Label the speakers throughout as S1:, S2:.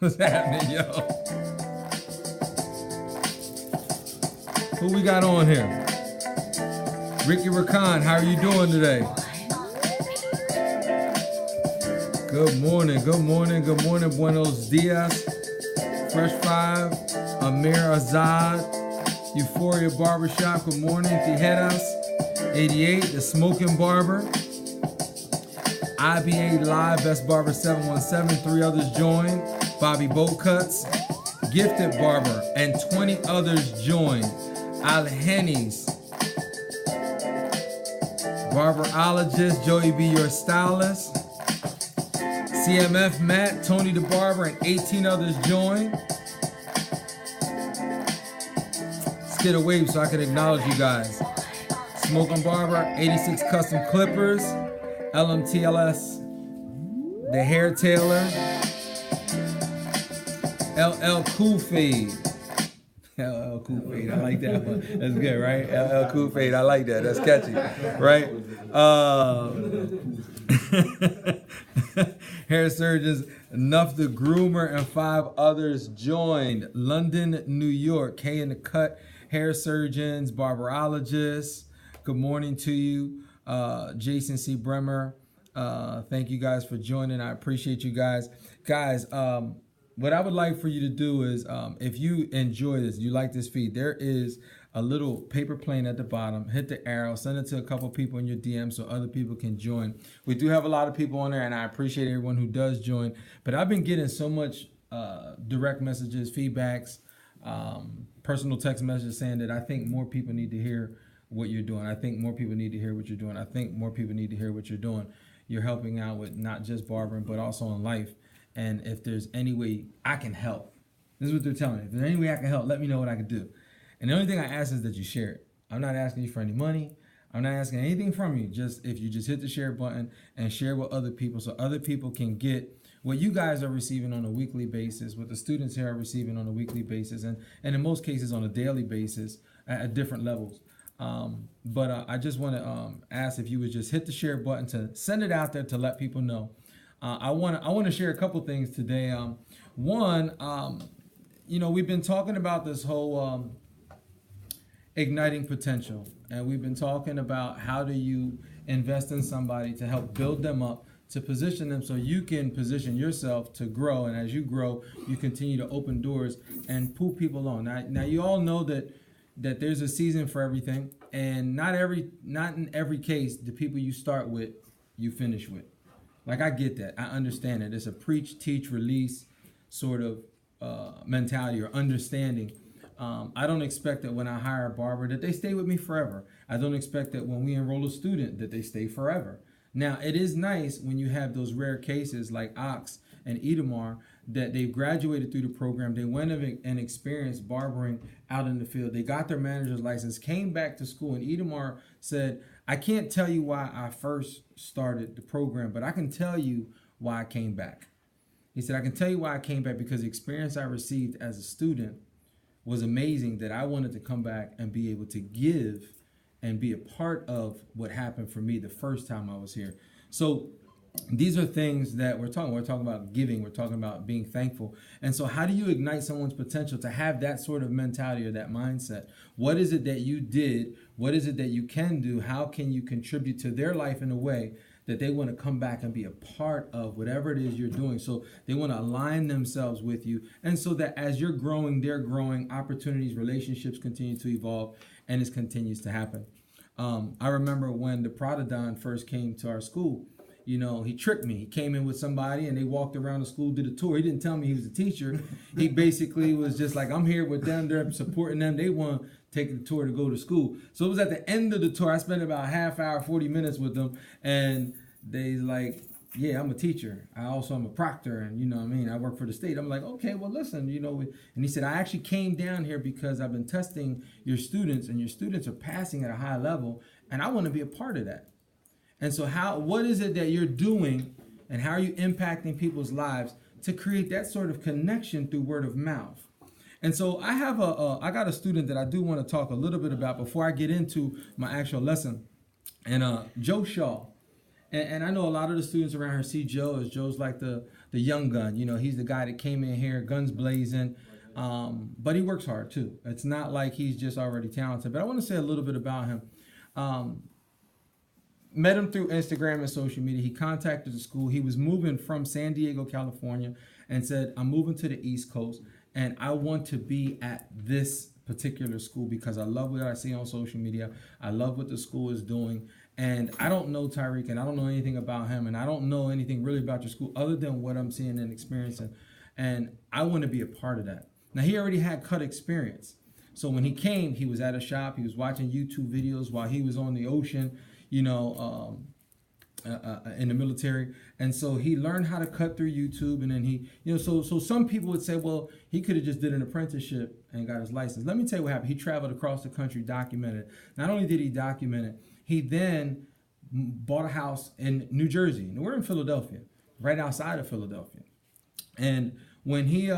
S1: What's happening, yo? Who we got on here? Ricky Rakan, how are you doing today? Good morning, good morning, good morning. Buenos dias. Fresh Five, Amir Azad, Euphoria Barbershop, good morning. Tijeras, 88, The Smoking Barber, IBA Live, Best Barber 717, 3 others joined. Bobby Boat Cuts, Gifted Barber, and 20 others joined. Al Hennies, Barberologist, Joey B. Your Stylist, CMF Matt, Tony the Barber, and 18 others joined. Let's get a wave so I can acknowledge you guys. Smoking Barber, 86 Custom Clippers, LMTLS, The Hair Tailor, LL Cool Fade. LL Cool Fade, I like that one. That's good, right? LL Cool Fade, I like that. That's catchy, right? Hair surgeons, Enough the Groomer, and 5 others joined. London, New York, K in the Cut, hair surgeons, barberologists. Good morning to you, Jason C. Bremer. Thank you guys for joining. I appreciate you guys. Guys, what I would like for you to do is, if you enjoy this, you like this feed, there is a little paper plane at the bottom. Hit the arrow, send it to a couple people in your DM so other people can join. We do have a lot of people on there, and I appreciate everyone who does join. But I've been getting so much direct messages, feedbacks, personal text messages saying that I think more people need to hear what you're doing. I think more people need to hear what you're doing. I think more people need to hear what you're doing. You're helping out with not just barbering, but also in life. And if there's any way I can help, this is what they're telling me. If there's any way I can help, let me know what I can do. And the only thing I ask is that you share it. I'm not asking you for any money. I'm not asking anything from you. Just if you just hit the share button and share with other people so other people can get what you guys are receiving on a weekly basis, what the students here are receiving on a weekly basis, and in most cases on a daily basis at different levels. But I just want to ask if you would just hit the share button to send it out there to let people know. I want to share a couple things today. One, we've been talking about this whole igniting potential, and we've been talking about how do you invest in somebody to help build them up, to position them so you can position yourself to grow, and as you grow, you continue to open doors and pull people on. Now you all know that there's a season for everything, and not in every case the people you start with you finish with. Like, I get that. I understand it. It's a preach, teach, release sort of mentality or understanding. I don't expect that when I hire a barber that they stay with me forever. I don't expect that when we enroll a student that they stay forever. Now, it is nice when you have those rare cases like Ox and Idamar that they've graduated through the program. They went and experienced barbering out in the field. They got their manager's license, came back to school, and Idamar said, I can't tell you why I first started the program, but I can tell you why I came back. He said, I can tell you why I came back because the experience I received as a student was amazing, that I wanted to come back and be able to give and be a part of what happened for me the first time I was here. So these are things that we're talking about giving, we're talking about being thankful. And so how do you ignite someone's potential to have that sort of mentality or that mindset? What is it that you did? What is it that you can do? How can you contribute to their life in a way that they want to come back and be a part of whatever it is you're doing? So they want to align themselves with you. And so that as you're growing, they're growing, opportunities, relationships continue to evolve, and it continues to happen. I remember when the Pradadon first came to our school, he tricked me. He came in with somebody and they walked around the school, did a tour. He didn't tell me he was a teacher. He basically was just like, I'm here with them. They're supporting them. They want to take the tour to go to school. So it was at the end of the tour. I spent about a half hour, 40 minutes with them. And they like, yeah, I'm a teacher. I also am a proctor. And I work for the state. I'm like, okay, well, listen, and he said, I actually came down here because I've been testing your students and your students are passing at a high level. And I want to be a part of that. And so what is it that you're doing and how are you impacting people's lives to create that sort of connection through word of mouth? And so I got a student that I do want to talk a little bit about before I get into my actual lesson. And Joe Shaw. And I know a lot of the students around here see Joe as Joe's like the the young gun. You know, he's the guy that came in here, guns blazing. But he works hard too. It's not like he's just already talented. But I want to say a little bit about him. Met him through Instagram and social media. He contacted the school. He was moving from San Diego, California, and said, I'm moving to the East Coast, and I want to be at this particular school because I love what I see on social media. I love what the school is doing. And I don't know Tyreek, and I don't know anything about him, and I don't know anything really about your school other than what I'm seeing and experiencing. And I want to be a part of that. Now, he already had cut experience. So when he came, he was at a shop. He was watching YouTube videos while he was on the ocean, in the military. And so he learned how to cut through YouTube. And then he, so some people would say, well, he could have just did an apprenticeship and got his license. Let me tell you what happened. He traveled across the country, documented. Not only did he document it, he then bought a house in New Jersey. And we're in Philadelphia, right outside of Philadelphia. And when he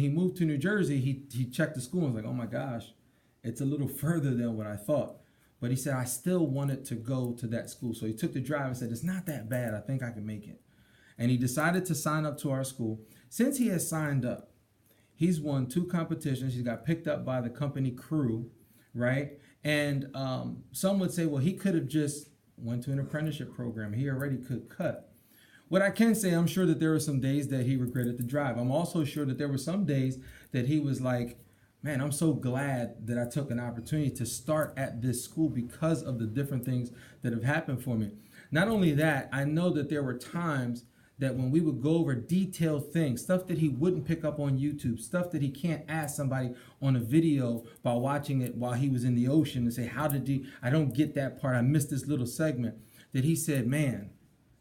S1: moved to New Jersey, he checked the school and was like, oh my gosh, it's a little further than what I thought. But he said, I still wanted to go to that school. So he took the drive and said, it's not that bad. I think I can make it. And he decided to sign up to our school. Since he has signed up, he's won 2 competitions. He got picked up by the company crew, right? And some would say, well, he could have just went to an apprenticeship program. He already could cut. What I can say, I'm sure that there were some days that he regretted the drive. I'm also sure that there were some days that he was like, man, I'm so glad that I took an opportunity to start at this school because of the different things that have happened for me. Not only that, I know that there were times that when we would go over detailed things, stuff that he wouldn't pick up on YouTube, stuff that he can't ask somebody on a video by watching it while he was in the ocean and say, I don't get that part. I missed this little segment, that he said, man,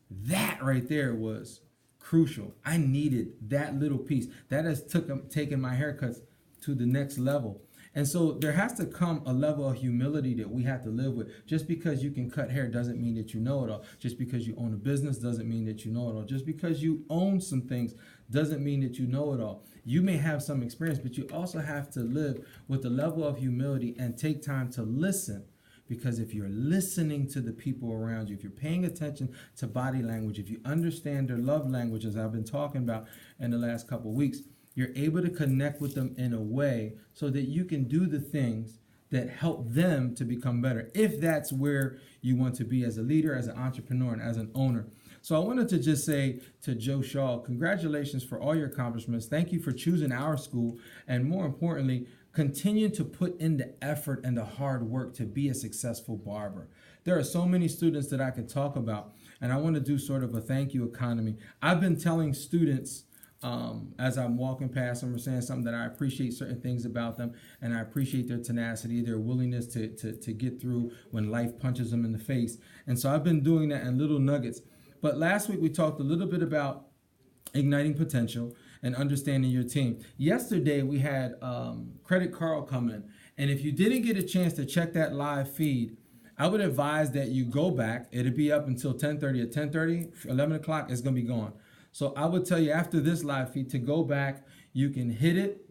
S1: that right there was crucial. I needed that little piece. That has taken my haircuts to the next level. And so there has to come a level of humility that we have to live with. Just because you can cut hair doesn't mean that you know it all. Just because you own a business doesn't mean that you know it all. Just because you own some things doesn't mean that you know it all. You may have some experience, but you also have to live with a level of humility and take time to listen. Because if you're listening to the people around you, if you're paying attention to body language, if you understand their love language, as I've been talking about in the last couple of weeks, you're able to connect with them in a way so that you can do the things that help them to become better, if that's where you want to be as a leader, as an entrepreneur, and as an owner. So I wanted to just say to Joe Shaw, congratulations for all your accomplishments. Thank you for choosing our school. And more importantly, continue to put in the effort and the hard work to be a successful barber. There are so many students that I could talk about, and I want to do sort of a thank you economy. I've been telling students as I'm walking past them or saying something that I appreciate certain things about them, and I appreciate their tenacity, their willingness to get through when life punches them in the face. And so I've been doing that in little nuggets. But last week we talked a little bit about igniting potential and understanding your team. Yesterday we had Credit Carl come in, and if you didn't get a chance to check that live feed, I would advise that you go back. It'll be up until 10:30. At 10:30, 11 o'clock, it's going to be gone. So I would tell you after this live feed to go back. You can hit it,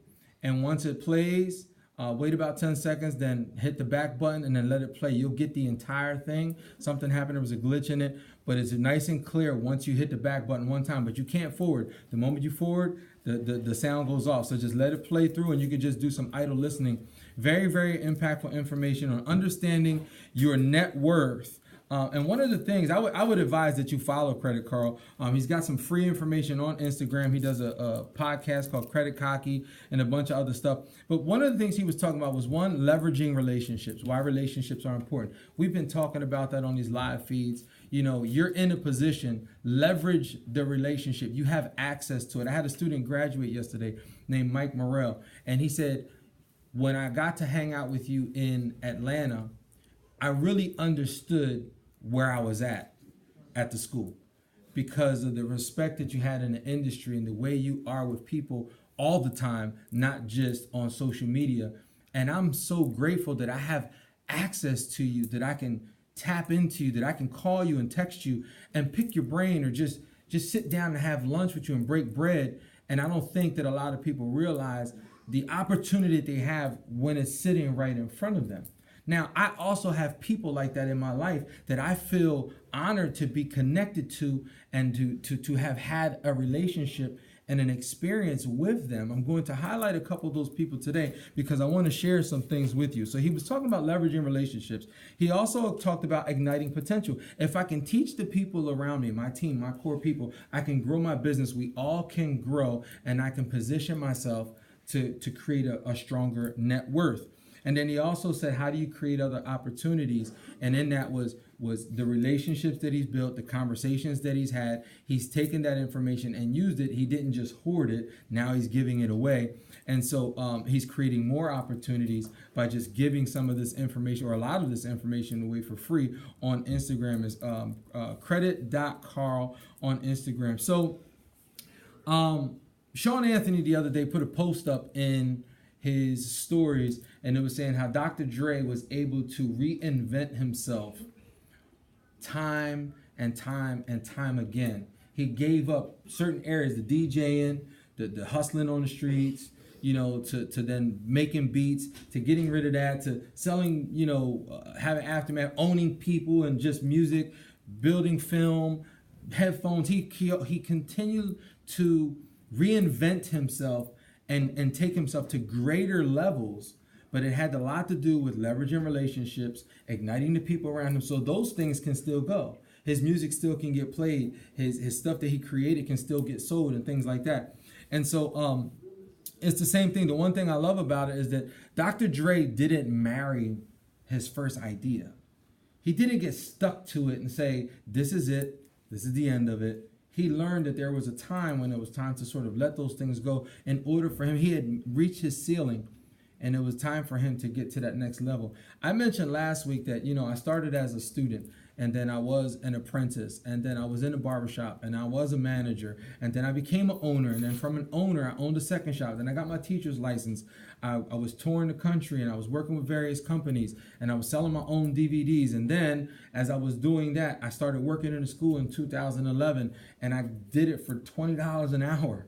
S1: and once it plays, wait about 10 seconds, then hit the back button and then let it play. You'll get the entire thing. Something happened, there was a glitch in it, but it's nice and clear once you hit the back button one time, but you can't forward. The moment you forward, the sound goes off. So just let it play through, and you can just do some idle listening. Very, very impactful information on understanding your net worth. And one of the things I would advise that you follow Credit Carl. He's got some free information on Instagram. He does a podcast called Credit Cocky and a bunch of other stuff. But one of the things he was talking about was, one, leveraging relationships, why relationships are important. We've been talking about that on these live feeds. You know, you're in a position, leverage the relationship. You have access to it. I had a student graduate yesterday named Mike Morrell, and he said, when I got to hang out with you in Atlanta, I really understood where I was at the school, because of the respect that you had in the industry and the way you are with people all the time, not just on social media. And I'm so grateful that I have access to you, that I can tap into you, that I can call you and text you and pick your brain, or just sit down and have lunch with you and break bread. And I don't think that a lot of people realize the opportunity that they have when it's sitting right in front of them. Now, I also have people like that in my life that I feel honored to be connected to and to have had a relationship and an experience with them. I'm going to highlight a couple of those people today because I want to share some things with you. So he was talking about leveraging relationships. He also talked about igniting potential. If I can teach the people around me, my team, my core people, I can grow my business. We all can grow, and I can position myself to create a stronger net worth. And then he also said, how do you create other opportunities? And in that was the relationships that he's built, the conversations that he's had. He's taken that information and used it. He didn't just hoard it. Now he's giving it away. And so he's creating more opportunities by just giving some of this information or a lot of this information away for free on Instagram. Is credit.carl on Instagram. So Sean Anthony the other day put a post up in his stories, and it was saying how Dr. Dre was able to reinvent himself time and time and time again. He gave up certain areas, the DJing, the hustling on the streets, to then making beats, to getting rid of that, to selling, having Aftermath, owning people and just music, building film, headphones. He continued to reinvent himself and take himself to greater levels, but it had a lot to do with leveraging relationships, igniting the people around him. So those things can still go. His music still can get played. His stuff that he created can still get sold and things like that. And so it's the same thing. The one thing I love about it is that Dr. Dre didn't marry his first idea. He didn't get stuck to it and say, this is it. This is the end of it. He learned that there was a time when it was time to sort of let those things go in order for him. He had reached his ceiling, and it was time for him to get to that next level. I mentioned last week that, I started as a student, and then I was an apprentice, and then I was in a barbershop, and I was a manager, and then I became an owner, and then from an owner, I owned a second shop. Then I got my teacher's license. I was touring the country, and I was working with various companies, and I was selling my own DVDs. And then as I was doing that, I started working in a school in 2011, and I did it for $20 an hour,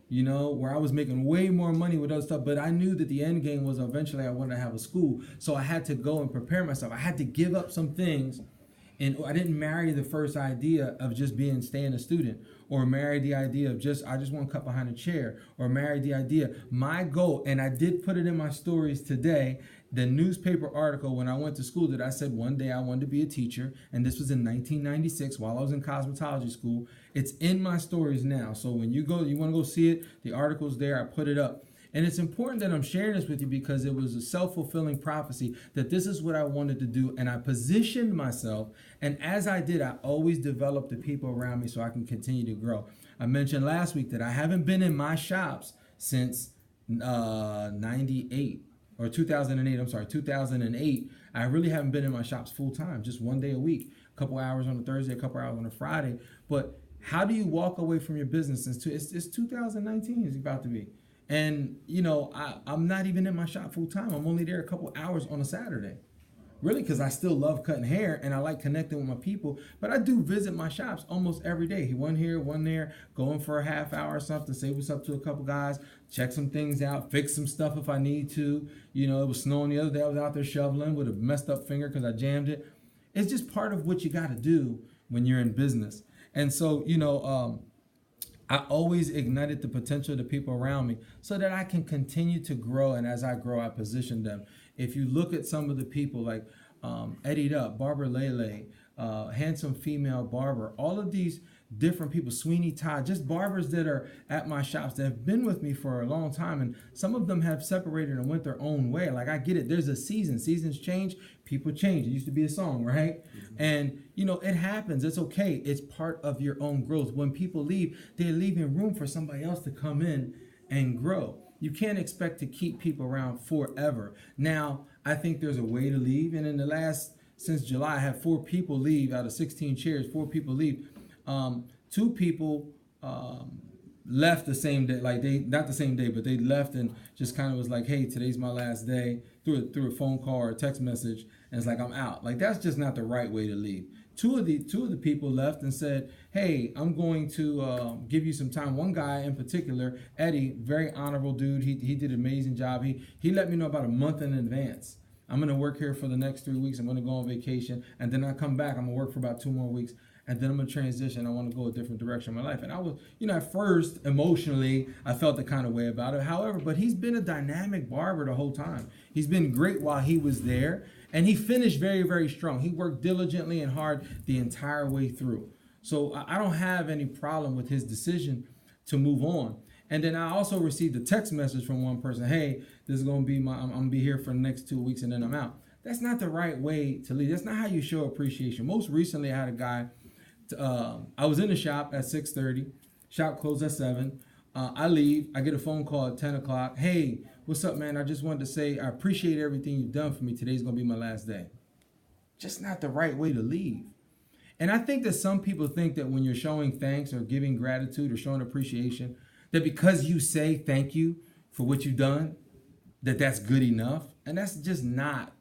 S1: where I was making way more money with other stuff. But I knew that the end game was eventually I wanted to have a school. So I had to go and prepare myself. I had to give up some things. And I didn't marry the first idea of just staying a student, or marry the idea of I just want to cut behind a chair, or marry the idea. My goal, and I did put it in my stories today, the newspaper article when I went to school that I said one day I wanted to be a teacher, and this was in 1996 while I was in cosmetology school. It's in my stories now. So when you want to go see it, the article's there. I put it up. And it's important that I'm sharing this with you because it was a self-fulfilling prophecy that this is what I wanted to do. And I positioned myself. And as I did, I always developed the people around me so I can continue to grow. I mentioned last week that I haven't been in my shops since 98 or 2008. I'm sorry, 2008. I really haven't been in my shops full time, just one day a week, a couple hours on a Thursday, a couple hours on a Friday. But how do you walk away from your business since it's 2019 is about to be? And, I'm not even in my shop full time. I'm only there a couple hours on a Saturday. Really, because I still love cutting hair and I like connecting with my people. But I do visit my shops almost every day. One here, one there, going for a half hour or something, say what's up to a couple guys, check some things out, fix some stuff if I need to. It was snowing the other day. I was out there shoveling with a messed up finger because I jammed it. It's just part of what you got to do when you're in business. And so, I always ignited the potential of the people around me so that I can continue to grow. And as I grow, I position them. If you look at some of the people like Eddie Duck, Barbara Lele, handsome female barber, all of these different people, Sweeney Todd, just barbers that are at my shops that have been with me for a long time. And some of them have separated and went their own way. Like, I get it. There's a season. Seasons change. People change. It used to be a song, right? Mm-hmm. And, it happens. It's okay. It's part of your own growth. When people leave, they're leaving room for somebody else to come in and grow. You can't expect to keep people around forever. Now, I think there's a way to leave. And since July, I had 4 people leave out of 16 chairs. 4 people leave. 2 people left the same day, not the same day, but they left and just kind of was like, hey, today's my last day, through a phone call or a text message, and it's like, I'm out. Like, that's just not the right way to leave. Two of the people left and said, hey, I'm going to give you some time. One guy in particular, Eddie, very honorable dude. He did an amazing job. He let me know about a month in advance. I'm going to work here for the next 3 weeks. I'm going to go on vacation. And then I come back. I'm going to work for about 2 more weeks. And then I'm going to transition. I want to go a different direction in my life. And I was, at first, emotionally, I felt the kind of way about it. However, but he's been a dynamic barber the whole time. He's been great while he was there. And he finished very, very strong. He worked diligently and hard the entire way through. So I don't have any problem with his decision to move on. And then I also received a text message from one person. Hey, this is going to be I'm going to be here for the next 2 weeks and then I'm out. That's not the right way to lead. That's not how you show appreciation. Most recently, I had a guy. I was in the shop at 6:30. Shop closed at 7. I leave. I get a phone call at 10 o'clock. Hey, what's up, man? I just wanted to say I appreciate everything you've done for me. Today's going to be my last day. Just not the right way to leave. And I think that some people think that when you're showing thanks or giving gratitude or showing appreciation, that because you say thank you for what you've done, that's good enough. And that's just not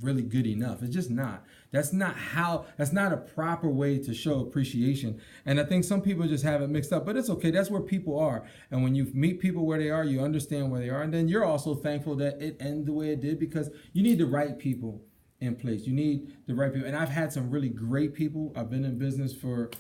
S1: really good enough. It's just not. That's not a proper way to show appreciation. And I think some people just have it mixed up, but it's okay. That's where people are. And when you meet people where they are, you understand where they are. And then you're also thankful that it ended the way it did, because you need the right people in place. You need the right people. And I've had some really great people. I've been in business for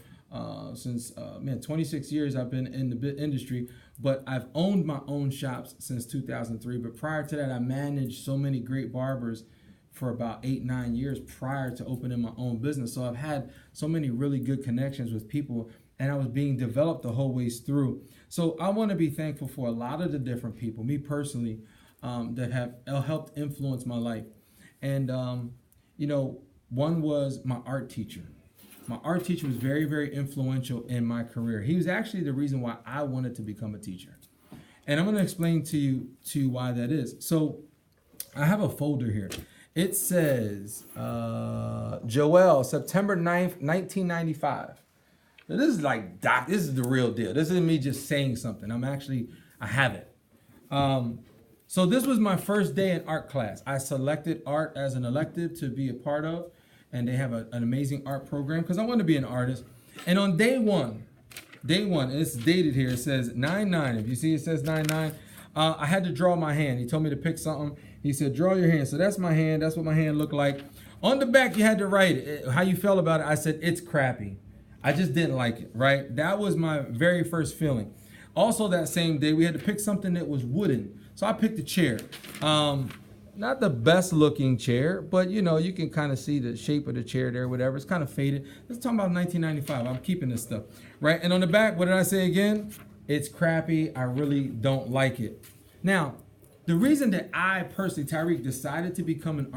S1: since 26 years I've been in the industry, but I've owned my own shops since 2003. But prior to that, I managed so many great barbers for about 8-9 years prior to opening my own business. So I've had so many really good connections with people, and I was being developed the whole ways through. So I want to be thankful for a lot of the different people, me personally, that have helped influence my life. And, one was my art teacher. My art teacher was very, very influential in my career. He was actually the reason why I wanted to become a teacher. And I'm going to explain to you why that is. So I have a folder here. It says Joel, September 9th, 1995. Now, this is like, this is the real deal. This isn't me just saying something. I have it. So this was my first day in art class. I selected art as an elective to be a part of, and they have an amazing art program because I want to be an artist. And on day one, it's dated here. It says 9/9. If you see, it says 9/9. I had to draw my hand. He told me to pick something. He said, draw your hand. So that's my hand. That's what my hand looked like. On the back, you had to write it, how you felt about it. I said, it's crappy. I just didn't like it, right? That was my very first feeling. Also that same day, we had to pick something that was wooden. So I picked a chair. Not the best looking chair, but you can kind of see the shape of the chair there, whatever. It's kind of faded. Let's talk about 1995. I'm keeping this stuff, right? And on the back, what did I say again? It's crappy. I really don't like it. Now, the reason that I personally, Tyreek, decided to become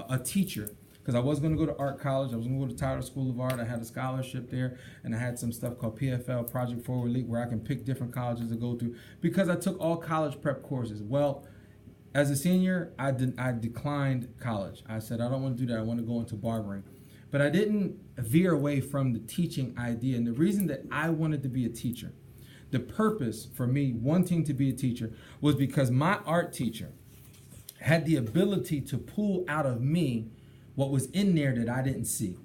S1: a teacher, because I was going to go to art college. I was going to go to Tyler School of Art. I had a scholarship there, and I had some stuff called PFL, Project Forward Leap, where I can pick different colleges to go to, because I took all college prep courses. Well, as a senior, I declined college. I said, I don't want to do that. I want to go into barbering. But I didn't veer away from the teaching idea. And the reason that I wanted to be a teacher, the purpose for me wanting to be a teacher, was because my art teacher had the ability to pull out of me what was in there that I didn't see.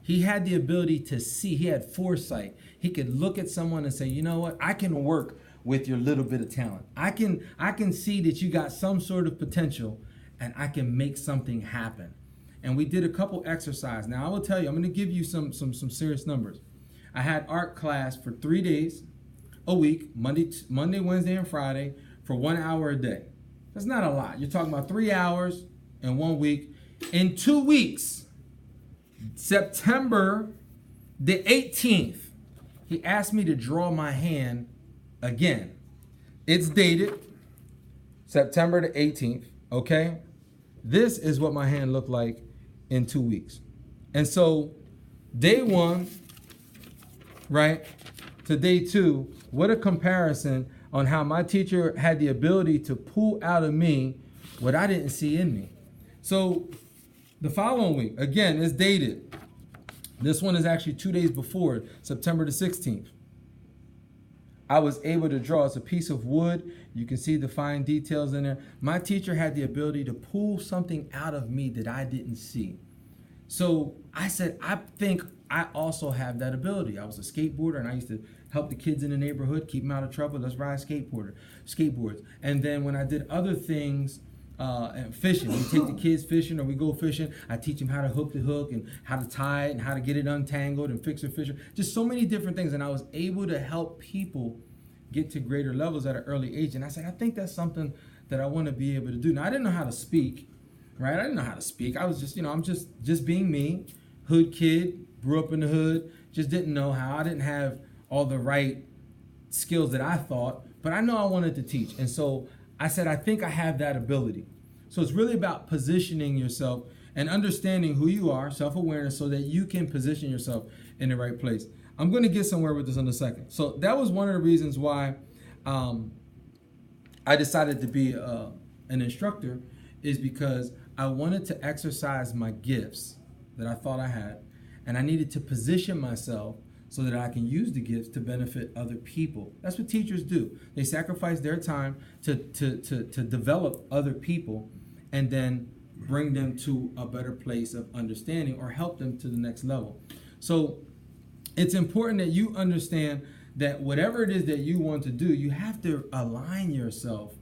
S1: He had the ability to see. He had foresight. He could look at someone and say, you know what? I can work with your little bit of talent. I can see that you got some sort of potential, and I can make something happen. And we did a couple exercises. Now I will tell you, I'm going to give you some serious numbers. I had art class for 3 days a week, Monday, Wednesday, and Friday, for 1 hour a day. That's not a lot. You're talking about 3 hours in 1 week. In 2 weeks, September the 18th, he asked me to draw my hand again. It's dated September the 18th, okay? This is what my hand looked like in 2 weeks. And so day one, right, to day two, what a comparison on how my teacher had the ability to pull out of me what I didn't see in me. So the following week, again, is dated. This one is actually 2 days before, September the 16th. I was able to draw. It's a piece of wood. You can see the fine details in there. My teacher had the ability to pull something out of me that I didn't see. So I said, I think I also have that ability. I was a skateboarder, and I used to help the kids in the neighborhood, keep them out of trouble. Let's ride skateboards. And then when I did other things and fishing. We take the kids fishing or we go fishing. I teach them how to hook the hook and how to tie it and how to get it untangled and fix their fish. Just so many different things. And I was able to help people get to greater levels at an early age. And I said, I think that's something that I want to be able to do. Now, I didn't know how to speak, right? I didn't know how to speak. I was just, I'm just being me, hood kid, grew up in the hood, just didn't know how. I didn't have all the right skills that I thought, but I know I wanted to teach. And so I said, I think I have that ability. So it's really about positioning yourself and understanding who you are, self-awareness, so that you can position yourself in the right place. I'm going to get somewhere with this in a second. So that was one of the reasons why I decided to be an instructor, is because I wanted to exercise my gifts that I thought I had, and I needed to position myself so that I can use the gifts to benefit other people. That's what teachers do. They sacrifice their time to develop other people and then bring them to a better place of understanding or help them to the next level. So it's important that you understand that whatever it is that you want to do, you have to align yourself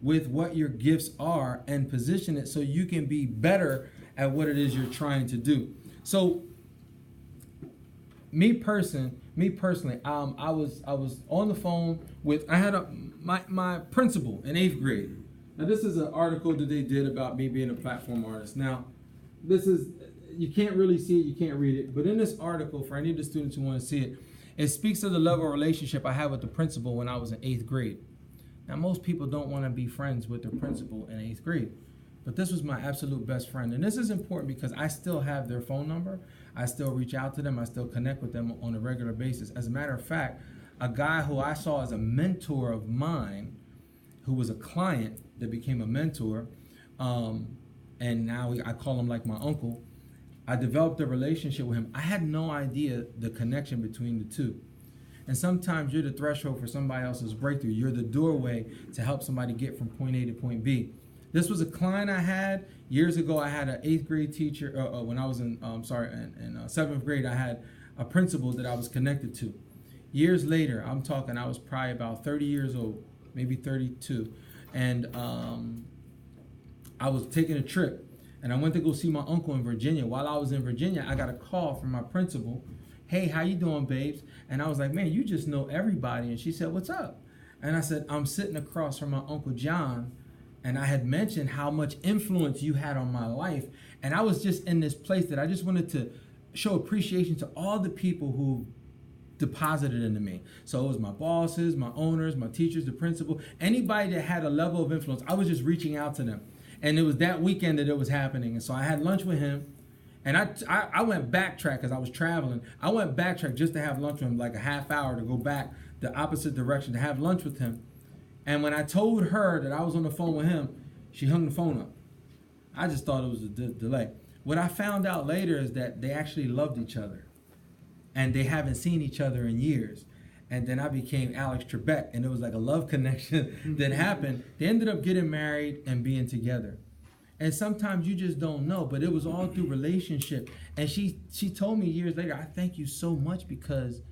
S1: with what your gifts are and position it so you can be better at what it is you're trying to do. So me personally, I was on the phone with, I had my principal in 8th grade. Now this is an article that they did about me being a platform artist. Now this is, you can't really see it, you can't read it, but in this article, for any of the students who want to see it, it speaks of the level of relationship I had with the principal when I was in 8th grade. Now most people don't want to be friends with their principal in 8th grade, but this was my absolute best friend. And this is important because I still have their phone number. I still reach out to them. I still connect with them on a regular basis. As a matter of fact, a guy who I saw as a mentor of mine, who was a client that became a mentor, and now I call him like my uncle, I developed a relationship with him. I had no idea the connection between the two. And sometimes you're the threshold for somebody else's breakthrough. You're the doorway to help somebody get from point A to point B. This was a client I had years ago. I had an 8th grade teacher, when I was in 7th grade, I had a principal that I was connected to. Years later, I'm talking, I was probably about 30 years old, maybe 32. And I was taking a trip and I went to go see my uncle in Virginia. While I was in Virginia, I got a call from my principal. Hey, how you doing, babes? And I was like, man, you just know everybody. And she said, what's up? And I said, I'm sitting across from my Uncle John, and I had mentioned how much influence you had on my life. And I was just in this place that I just wanted to show appreciation to all the people who deposited into me. So it was my bosses, my owners, my teachers, the principal, anybody that had a level of influence. I was just reaching out to them. And it was that weekend that it was happening. And so I had lunch with him. And I went backtrack because I was traveling. I went backtrack just to have lunch with him, like a half hour to go back the opposite direction to have lunch with him. And when I told her that I was on the phone with him, she hung the phone up. I just thought it was a delay. What I found out later is that they actually loved each other. And they haven't seen each other in years. And then I became Alex Trebek, and it was like a love connection that happened. They ended up getting married and being together. And sometimes you just don't know, but it was all through relationship. And she told me years later, I thank you so much, because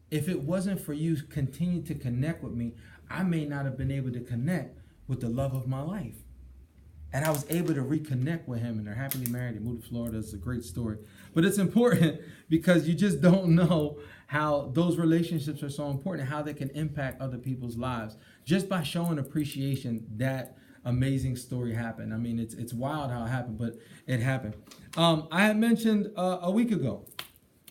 S1: if it wasn't for you continuing to connect with me, I may not have been able to connect with the love of my life. And I was able to reconnect with him, and they're happily married. They moved to Florida. It's a great story. But it's important because you just don't know how those relationships are so important and how they can impact other people's lives. Just by showing appreciation, that amazing story happened. I mean, it's wild how it happened, but it happened. I had mentioned a week ago,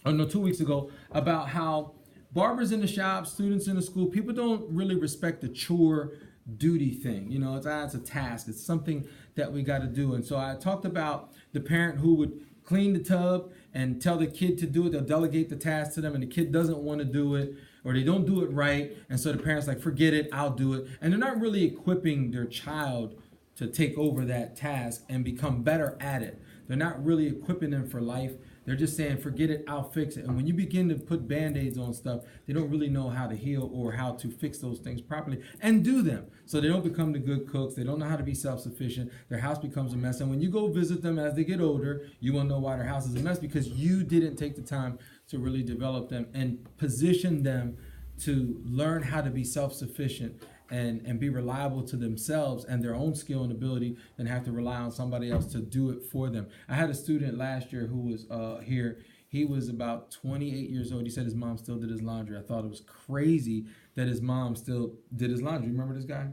S1: or no, 2 weeks ago, about how barbers in the shop, students in the school, people don't really respect the chore duty thing. You know, it's a task. It's something that we got to do. And so I talked about the parent who would clean the tub and tell the kid to do it. They'll delegate the task to them, and the kid doesn't want to do it, or they don't do it right. And so the parent's like, forget it, I'll do it. And they're not really equipping their child to take over that task and become better at it. They're not really equipping them for life. They're just saying, forget it, I'll fix it. And when you begin to put Band-Aids on stuff, they don't really know how to heal or how to fix those things properly and do them. So they don't become the good cooks. They don't know how to be self-sufficient. Their house becomes a mess. And when you go visit them as they get older, you will know why their house is a mess, because you didn't take the time to really develop them and position them to learn how to be self-sufficient and be reliable to themselves and their own skill and ability than have to rely on somebody else to do it for them. I had a student last year who was here. He was about 28 years old. He said his mom still did his laundry. I thought it was crazy that his mom still did his laundry. Remember this guy?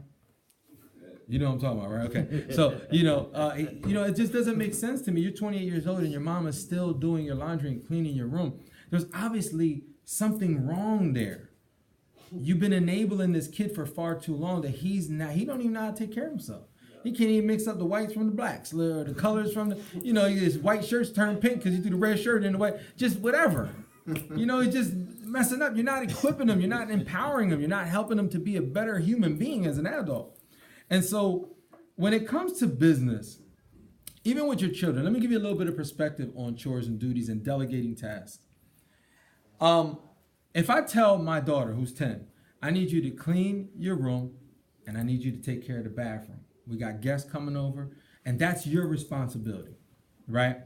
S1: You know what I'm talking about, right? Okay. So, it just doesn't make sense to me. You're 28 years old and your mom is still doing your laundry and cleaning your room. There's obviously something wrong there. You've been enabling this kid for far too long that he don't even know how to take care of himself. He can't even mix up the whites from the blacks, or the colors from his white shirts turn pink because you threw the red shirt in the white, just whatever. He's just messing up. You're not equipping them. You're not empowering them. You're not helping them to be a better human being as an adult. And so when it comes to business, even with your children, let me give you a little bit of perspective on chores and duties and delegating tasks. If I tell my daughter, who's 10, I need you to clean your room and I need you to take care of the bathroom. We got guests coming over, and that's your responsibility, right?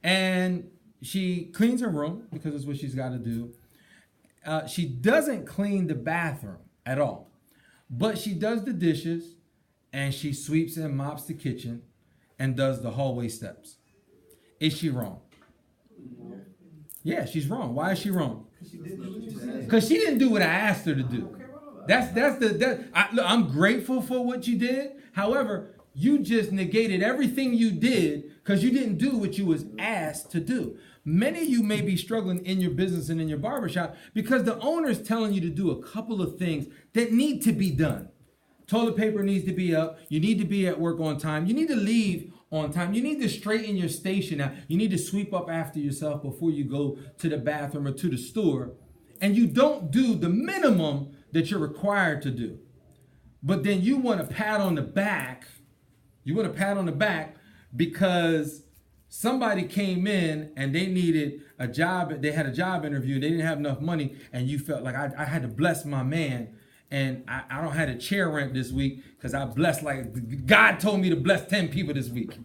S1: And she cleans her room because it's what she's got to do. She doesn't clean the bathroom at all, but she does the dishes and she sweeps and mops the kitchen and does the hallway steps. Is she wrong? Yeah, she's wrong. Why is she wrong? Because she didn't do what I asked her to do. I'm grateful for what you did. However, you just negated everything you did because you didn't do what you was asked to do. Many of you may be struggling in your business and in your barbershop because the owner is telling you to do a couple of things that need to be done. Toilet paper needs to be up. You need to be at work on time. You need to leave on time. You need to straighten your station out. You need to sweep up after yourself before you go to the bathroom or to the store. And you don't do the minimum that you're required to do. But then you want a pat on the back. You want a pat on the back because somebody came in and they needed a job. They had a job interview. They didn't have enough money. And you felt like I had to bless my man. And I don't have a chair rent this week because I blessed, like God told me to bless 10 people this week.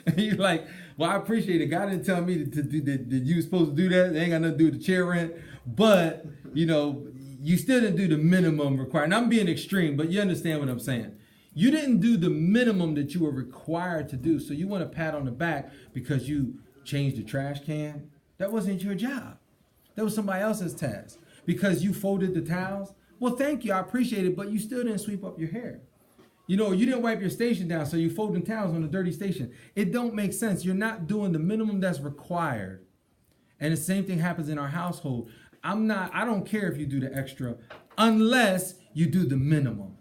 S1: And you're like, well, I appreciate it. God didn't tell me that you were supposed to do that. They ain't got nothing to do with the chair rent. But, you still didn't do the minimum required. And I'm being extreme, but you understand what I'm saying. You didn't do the minimum that you were required to do. So you want a pat on the back because you changed the trash can. That wasn't your job. That was somebody else's task. Because you folded the towels. Well, thank you. I appreciate it. But you still didn't sweep up your hair. You didn't wipe your station down. So you folding towels on a dirty station. It don't make sense. You're not doing the minimum that's required. And the same thing happens in our household. I don't care if you do the extra unless you do the minimum.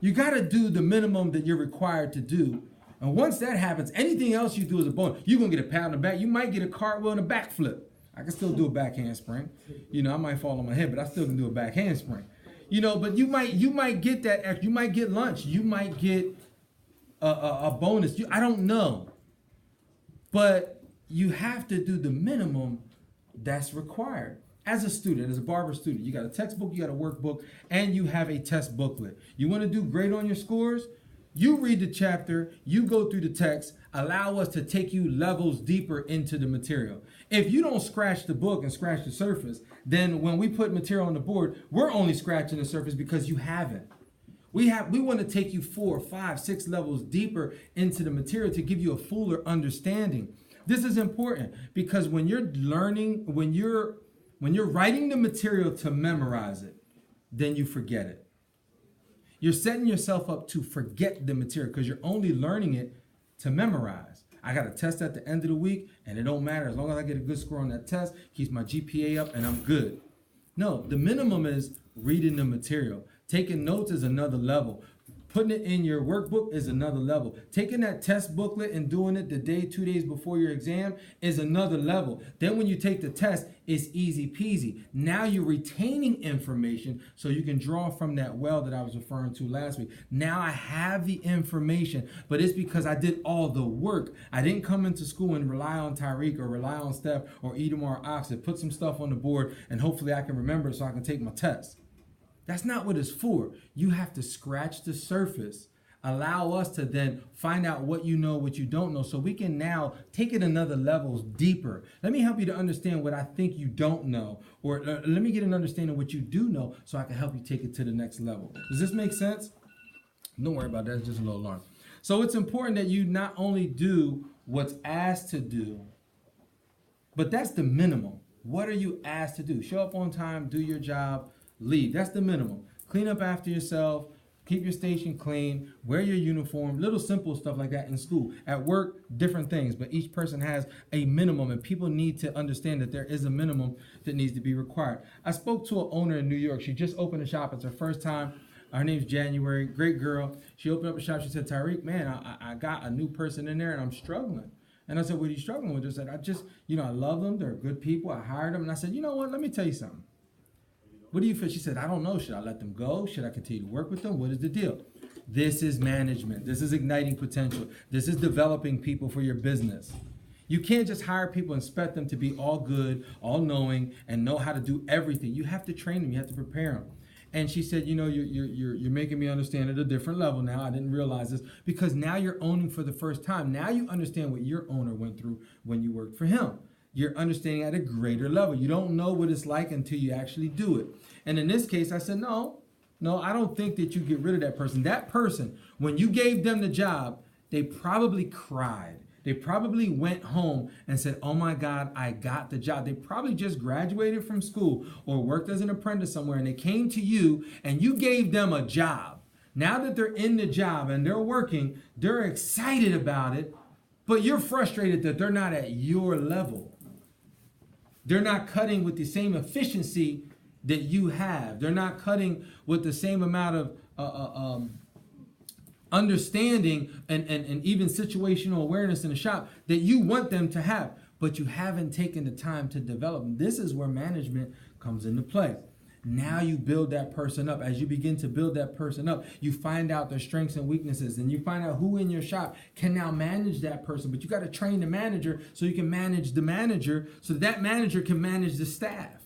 S1: You got to do the minimum that you're required to do. And once that happens, anything else you do is a bonus. You're going to get a pat on the back. You might get a cartwheel and a backflip. I can still do a back handspring. I might fall on my head, but I still can do a back handspring. But you might get that extra. You might get lunch. You might get a bonus. I don't know. But you have to do the minimum that's required. As a student, as a barber student, you got a textbook, you got a workbook, and you have a test booklet. You want to do great on your scores? You read the chapter, you go through the text, allow us to take you levels deeper into the material. If you don't scratch the book and scratch the surface, then when we put material on the board, we're only scratching the surface because you haven't. We want to take you 4, 5, 6 levels deeper into the material to give you a fuller understanding. This is important because when you're learning, when you're writing the material to memorize it, then you forget it. You're setting yourself up to forget the material because you're only learning it to memorize. I got a test at the end of the week and it don't matter. As long as I get a good score on that test, keeps my GPA up and I'm good. No, the minimum is reading the material. Taking notes is another level. Putting it in your workbook is another level. Taking that test booklet and doing it the day, 2 days before your exam is another level. Then when you take the test, it's easy peasy. Now you're retaining information so you can draw from that well that I was referring to last week. Now I have the information, but it's because I did all the work. I didn't come into school and rely on Tyreek or rely on Steph or Edamar Oxford, put some stuff on the board and hopefully I can remember it so I can take my test. That's not what it's for. You have to scratch the surface, allow us to then find out what you know, what you don't know, so we can now take it another level deeper. Let me help you to understand what I think you don't know, or let me get an understanding of what you do know so I can help you take it to the next level. Does this make sense? Don't worry about that, it's just a little alarm. So it's important that you not only do what's asked to do, but that's the minimum. What are you asked to do? Show up on time, do your job, leave. That's the minimum. Clean up after yourself, keep your station clean, wear your uniform, little simple stuff like that in school. At work, different things, but each person has a minimum, and people need to understand that there is a minimum that needs to be required. I spoke to an owner in New York. She just opened a shop. It's her first time. Her name's January, great girl. She opened up a shop. She said, Tariq, man, I got a new person in there and I'm struggling. And I said, what are you struggling with? She said, I love them. They're good people. I hired them. And I said, you know what? Let me tell you something. What do you feel? She said, I don't know. Should I let them go? Should I continue to work with them? What is the deal? This is management. This is igniting potential. This is developing people for your business. You can't just hire people and expect them to be all good, all knowing, and know how to do everything. You have to train them. You have to prepare them. And she said, you're making me understand at a different level now. I didn't realize this, because now you're owning for the first time. Now you understand what your owner went through when you worked for him. You're understanding at a greater level. You don't know what it's like until you actually do it. And in this case, I said, no, I don't think that you get rid of that person. That person, when you gave them the job, they probably cried. They probably went home and said, oh my God, I got the job. They probably just graduated from school or worked as an apprentice somewhere, and they came to you and you gave them a job. Now that they're in the job and they're working, they're excited about it, but you're frustrated that they're not at your level. They're not cutting with the same efficiency that you have. They're not cutting with the same amount of understanding and even situational awareness in the shop that you want them to have, but you haven't taken the time to develop them. This is where management comes into play. Now you build that person up. As you begin to build that person up, you find out their strengths and weaknesses, and you find out who in your shop can now manage that person. But you got to train the manager so you can manage the manager, so that manager can manage the staff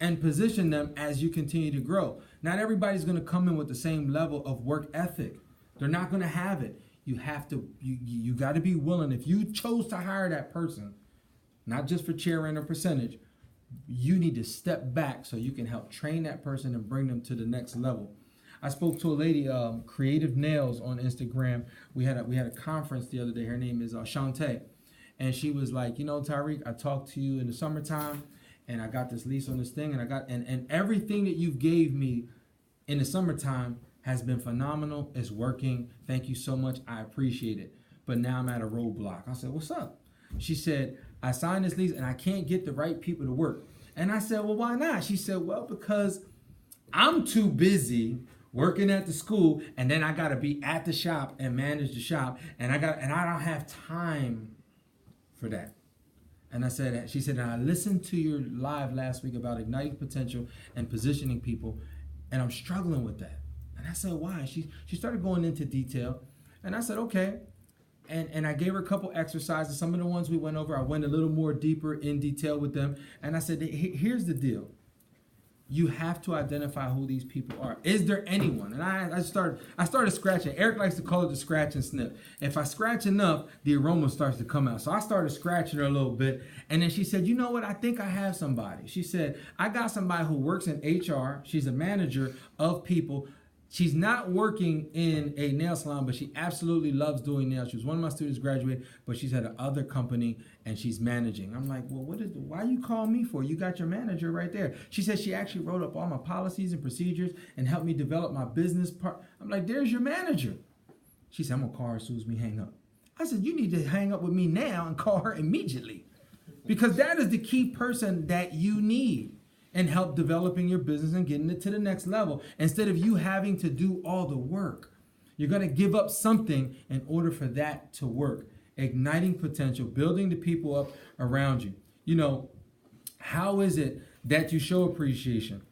S1: and position them as you continue to grow. Not everybody's going to come in with the same level of work ethic. They're not going to have it. You have to, you got to be willing. If you chose to hire that person, not just for chair and or percentage, you need to step back so you can help train that person and bring them to the next level. I spoke to a lady, Creative Nails on Instagram. We had a conference the other day. Her name is Shantae. And she was like, Tariq, I talked to you in the summertime, and I got this lease on this thing, and everything that you gave me in the summertime has been phenomenal. It's working. Thank you so much. I appreciate it. But now I'm at a roadblock. I said, what's up? She said, I signed this lease and I can't get the right people to work. And I said, well, why not? She said, well, because I'm too busy working at the school, and then I got to be at the shop and manage the shop, and I don't have time for that. And she said, I listened to your live last week about igniting potential and positioning people, and I'm struggling with that. And I said, why? She started going into detail, and I said, okay. And I gave her a couple exercises. Some of the ones we went over, I went a little more deeper in detail with them. And I said, here's the deal. You have to identify who these people are. Is there anyone? And I started scratching. Eric likes to call it the scratch and sniff. If I scratch enough, the aroma starts to come out. So I started scratching her a little bit. And then she said, you know what? I think I have somebody. She said, I got somebody who works in HR. She's a manager of people. She's not working in a nail salon, but she absolutely loves doing nails. She was one of my students, graduated, but she's at another company and she's managing. I'm like, well, why you call me for? You got your manager right there. She said she actually wrote up all my policies and procedures and helped me develop my business part. I'm like, there's your manager. She said, I'm gonna call her as soon as we hang up. I said, you need to hang up with me now and call her immediately, because that is the key person that you need and help developing your business and getting it to the next level. Instead of you having to do all the work, you're gonna give up something in order for that to work. Igniting potential, building the people up around you. How is it that you show appreciation?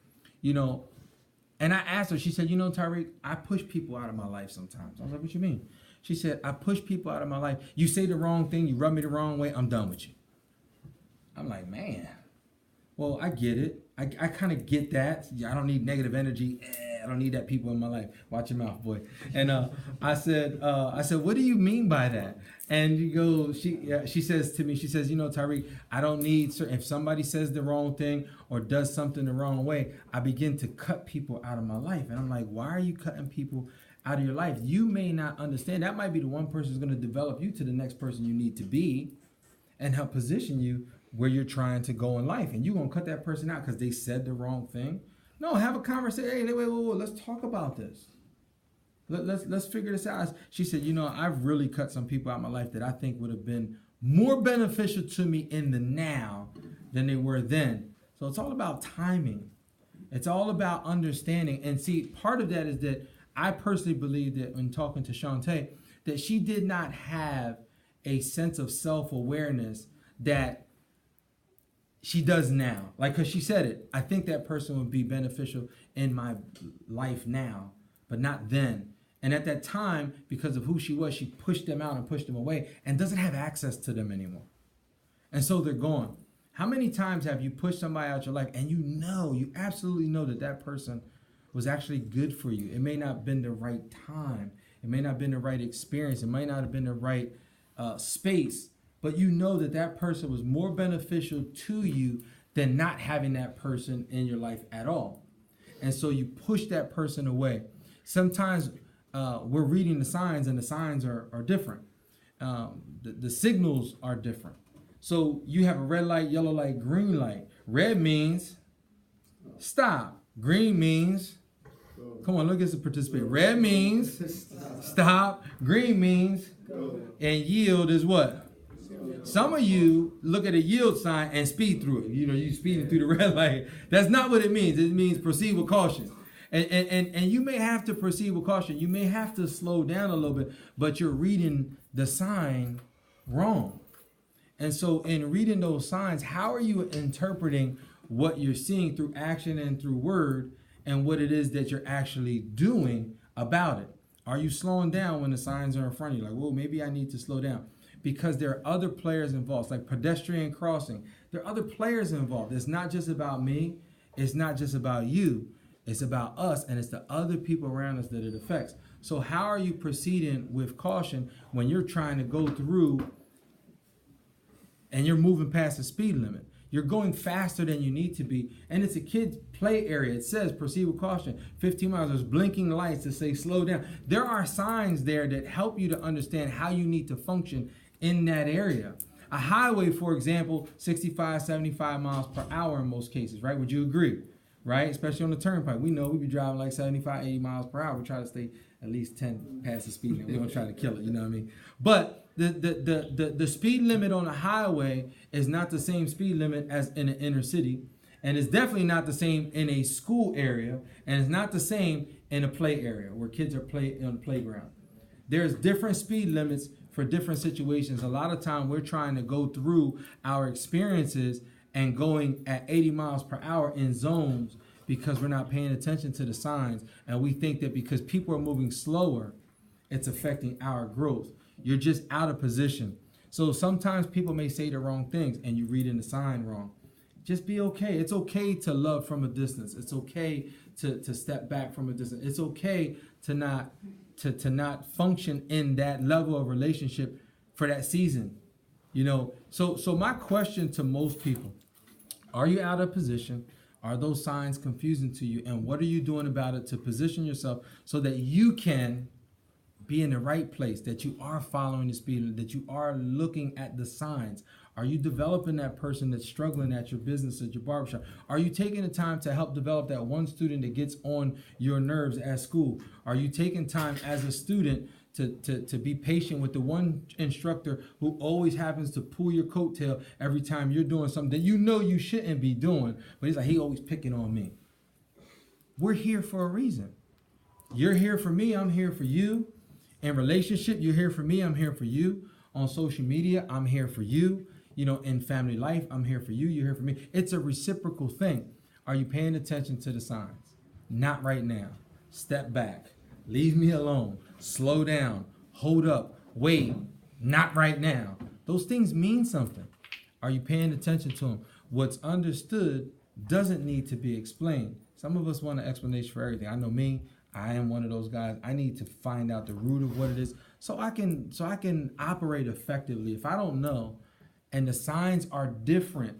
S1: And I asked her, she said, Tariq, I push people out of my life sometimes. I was like, what you mean? She said, I push people out of my life. You say the wrong thing, you rub me the wrong way, I'm done with you. I'm like, man, well, I get it. I kind of get that. I don't need negative energy I don't need that people in my life. Watch your mouth, boy. And I said, what do you mean by that? And she says to me, Tariq, I don't need if somebody says the wrong thing or does something the wrong way, I begin to cut people out of my life. And I'm like, why are you cutting people out of your life? You may not understand. That might be the one person who's going to develop you to the next person you need to be and help position you where you're trying to go in life. And you're going to cut that person out because they said the wrong thing. No, have a conversation. Hey, wait, let's talk about this. Let's figure this out. She said, I've really cut some people out of my life that I think would have been more beneficial to me in the now than they were then. So it's all about timing. It's all about understanding. And see, part of that is that I personally believe that when talking to Shantae, that she did not have a sense of self-awareness that she does now. Like, because she said it, I think that person would be beneficial in my life now, but not then. And at that time, because of who she was, she pushed them out and pushed them away and doesn't have access to them anymore. And so they're gone. How many times have you pushed somebody out your life and you absolutely know that person was actually good for you? It may not have been the right time. It may not have been the right experience. It might not have been the right space. But you know that person was more beneficial to you than not having that person in your life at all. And so you push that person away. Sometimes we're reading the signs and the signs are different. The signals are different. So you have a red light, yellow light, green light. Red means stop. Green means, come on, look at the participant. Red means stop. Green means, and yield is what? Some of you look at a yield sign and speed through it. You speeding through the red light. That's not what it means. It means proceed with caution. And you may have to proceed with caution. You may have to slow down a little bit, but you're reading the sign wrong. And so in reading those signs, how are you interpreting what you're seeing through action and through word and what it is that you're actually doing about it? Are you slowing down when the signs are in front of you? Like, well, maybe I need to slow down. Because there are other players involved, like pedestrian crossing. There are other players involved. It's not just about me. It's not just about you. It's about us, and it's the other people around us that it affects. So how are you proceeding with caution when you're trying to go through and you're moving past the speed limit? You're going faster than you need to be, and it's a kid's play area. It says proceed with caution, 15 miles. There's blinking lights that say slow down. There are signs there that help you to understand how you need to function in that area. A highway, for example, 65, 75 miles per hour in most cases, right? Would you agree? Right? Especially on the turnpike. We know we be driving like 75, 80 miles per hour. We try to stay at least 10 past the speed limit. We don't try to kill it, you know what I mean? But the speed limit on a highway is not the same speed limit as in an inner city. And it's definitely not the same in a school area. And it's not the same in a play area where kids are on the playground. There's different speed limits for different situations. A lot of time we're trying to go through our experiences and going at 80 miles per hour in zones because we're not paying attention to the signs. And we think that because people are moving slower, it's affecting our growth. You're just out of position. So sometimes people may say the wrong things and you read in the sign wrong. Just be okay. It's okay to love from a distance. It's okay to step back from a distance. It's okay to not function in that level of relationship for that season. So my question to most people, are you out of position? Are those signs confusing to you? And what are you doing about it to position yourself so that you can be in the right place, that you are following the speed limit, that you are looking at the signs? Are you developing that person that's struggling at your business, at your barbershop? Are you taking the time to help develop that one student that gets on your nerves at school? Are you taking time as a student to be patient with the one instructor who always happens to pull your coattail every time you're doing something that you know you shouldn't be doing, but he's like, he always picking on me? We're here for a reason. You're here for me, I'm here for you. In relationship, you're here for me, I'm here for you. On social media, I'm here for you. In family life, I'm here for you, you're here for me. It's a reciprocal thing. Are you paying attention to the signs? Not right now. Step back. Leave me alone. Slow down. Hold up. Wait. Not right now. Those things mean something. Are you paying attention to them? What's understood doesn't need to be explained. Some of us want an explanation for everything. I know me. I am one of those guys. I need to find out the root of what it is so I can operate effectively. If I don't know and the signs are different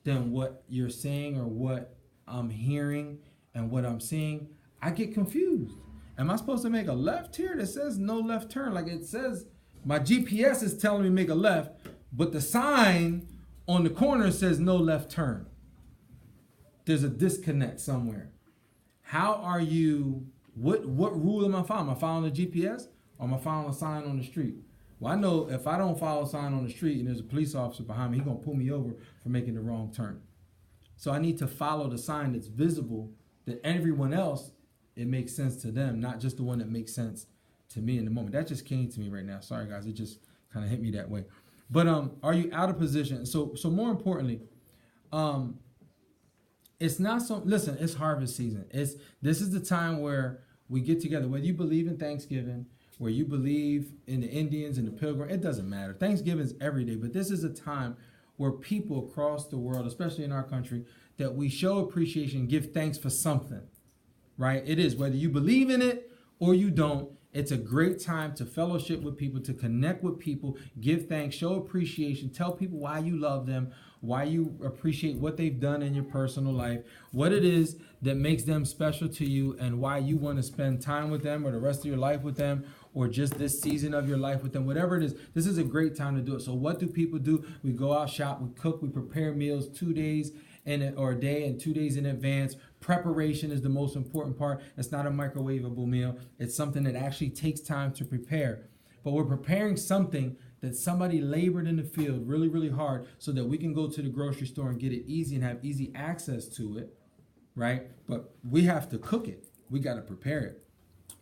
S1: than what you're saying or what I'm hearing and what I'm seeing, I get confused. Am I supposed to make a left here that says no left turn? Like it says, my GPS is telling me make a left, but the sign on the corner says no left turn. There's a disconnect somewhere. How are you, what rule am I following? Am I following the GPS or am I following a sign on the street? Well, I know if I don't follow a sign on the street and there's a police officer behind me, he's gonna pull me over for making the wrong turn. So I need to follow the sign that's visible, that everyone else, it makes sense to them, not just the one that makes sense to me in the moment. That just came to me right now. Sorry guys, it just kind of hit me that way. But are you out of position? So more importantly, it's not so, listen, it's harvest season. This is the time where we get together, whether you believe in Thanksgiving, where you believe in the Indians and the Pilgrim, it doesn't matter. Thanksgiving is every day, but this is a time where people across the world, especially in our country, that we show appreciation, give thanks for something, right? It is, whether you believe in it or you don't, it's a great time to fellowship with people, to connect with people, give thanks, show appreciation, tell people why you love them, why you appreciate what they've done in your personal life, what it is that makes them special to you, and why you want to spend time with them or the rest of your life with them, or just this season of your life with them, whatever it is. This is a great time to do it. So what do people do? We go out, shop, we cook, we prepare meals 2 days or a day and 2 days in advance. Preparation is the most important part. It's not a microwavable meal. It's something that actually takes time to prepare. But we're preparing something that somebody labored in the field really, really hard so that we can go to the grocery store and get it easy and have easy access to it, right? But we have to cook it. We got to prepare it.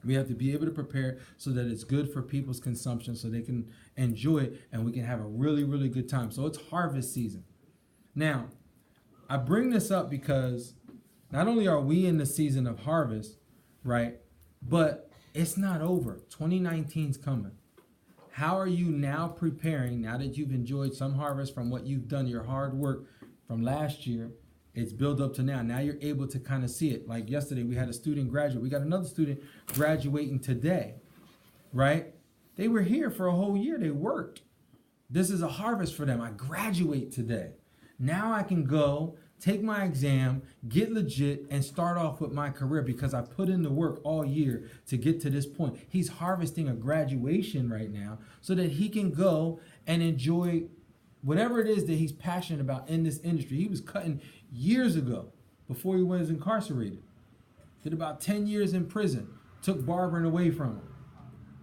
S1: We have to be able to prepare it so that it's good for people's consumption so they can enjoy it and we can have a really, really good time. So it's harvest season. Now, I bring this up because not only are we in the season of harvest, right, but it's not over. 2019's coming. How are you now preparing, now that you've enjoyed some harvest from what you've done, your hard work from last year, it's built up to now. Now you're able to kind of see it. Like yesterday, we had a student graduate. We got another student graduating today, right? They were here for a whole year. They worked. This is a harvest for them. I graduate today. Now I can go, take my exam, get legit, and start off with my career because I put in the work all year to get to this point. He's harvesting a graduation right now so that he can go and enjoy whatever it is that he's passionate about in this industry. He was cutting years ago before he was incarcerated. Did about 10 years in prison, took barbering away from him.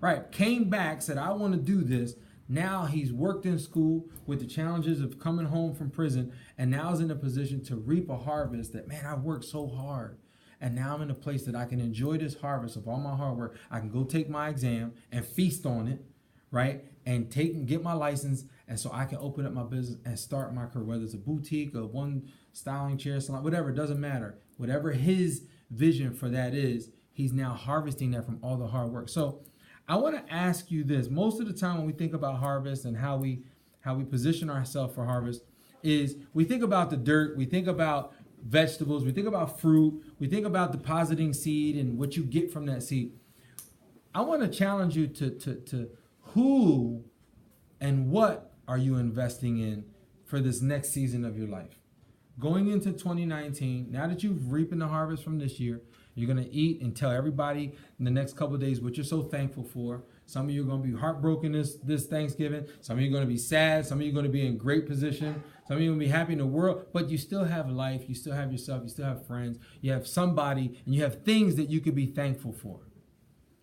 S1: Right, came back, said, I want to do this. Now he's worked in school with the challenges of coming home from prison and now is in a position to reap a harvest that, man, I've worked so hard. And now I'm in a place that I can enjoy this harvest of all my hard work. I can go take my exam and feast on it, right? And get my license. And so I can open up my business and start my career, whether it's a boutique or one styling chair salon, whatever, it doesn't matter. Whatever his vision for that is, he's now harvesting that from all the hard work. So I want to ask you this. Most of the time when we think about harvest and how we position ourselves for harvest is we think about the dirt, we think about vegetables, we think about fruit, we think about depositing seed and what you get from that seed. I want to challenge you to who and what are you investing in for this next season of your life? Going into 2019, now that you've reaping the harvest from this year, you're going to eat and tell everybody in the next couple of days what you're so thankful for. Some of you are going to be heartbroken this Thanksgiving. Some of you are going to be sad. Some of you are going to be in great position. Some of you are going to be happy in the world. But you still have life. You still have yourself. You still have friends. You have somebody. And you have things that you could be thankful for.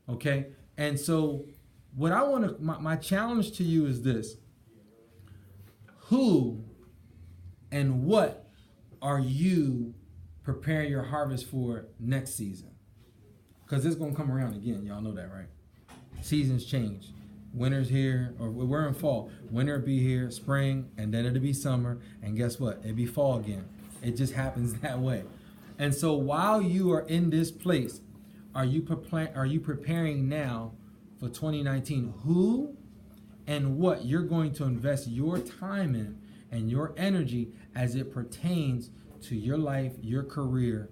S1: Okay? And so what I want to, my challenge to you is this. Who and what are you preparing your harvest for next season? Because it's going to come around again. Y'all know that, right? Seasons change. Winter's here, or we're in fall. Winter will be here, spring, and then it'll be summer. And guess what? It'll be fall again. It just happens that way. And so while you are in this place, are you preparing now for 2019? Who and what you're going to invest your time in and your energy as it pertains to your life, your career,